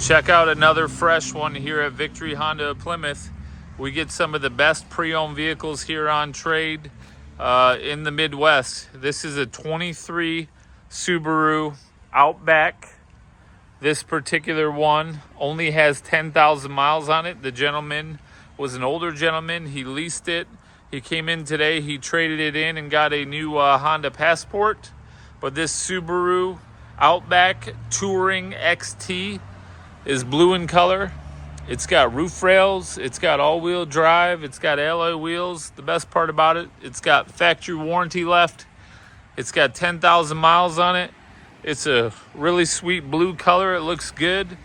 Check out another fresh one here at Victory Honda of Plymouth. We get some of the best pre-owned vehicles here on trade in the Midwest. This is a 23 Subaru Outback. This particular one only has 10,000 miles on it. The gentleman was an older gentleman. He leased it. He came in today. He traded it in and got a new Honda Passport. But this Subaru Outback Touring XT is blue in color. It's got roof rails. It's got all-wheel drive. It's got alloy wheels. The best part about it, it's got factory warranty left. It's got 10,000 miles on it. It's a really sweet blue color. It looks good.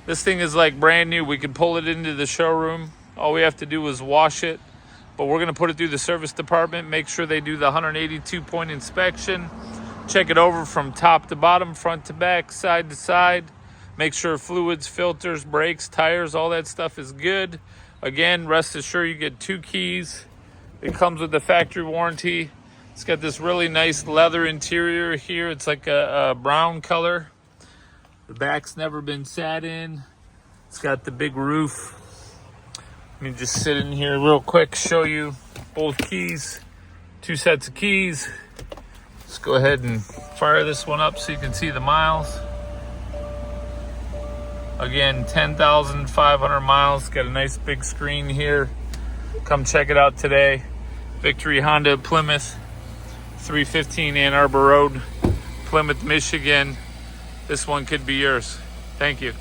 This thing is like brand new. We can pull it into the showroom. All we have to do is wash it. But we're going to put it through the service department, make sure they do the 182-point inspection. Check it over from top to bottom, front to back, side to side. Make sure fluids, filters, brakes, tires, all that stuff is good. Again, rest assured you get 2 keys. It comes with the factory warranty. It's got this really nice leather interior here. It's like a brown color. The back's never been sat in. It's got the big roof. Let me just sit in here real quick, show you both keys. 2 sets of keys. Let's go ahead and fire this one up so you can see the miles. Again, 10,500 miles. Got a nice big screen here. Come check it out today. Victory Honda Plymouth, 315 Ann Arbor Road, Plymouth, Michigan. This one could be yours. Thank you.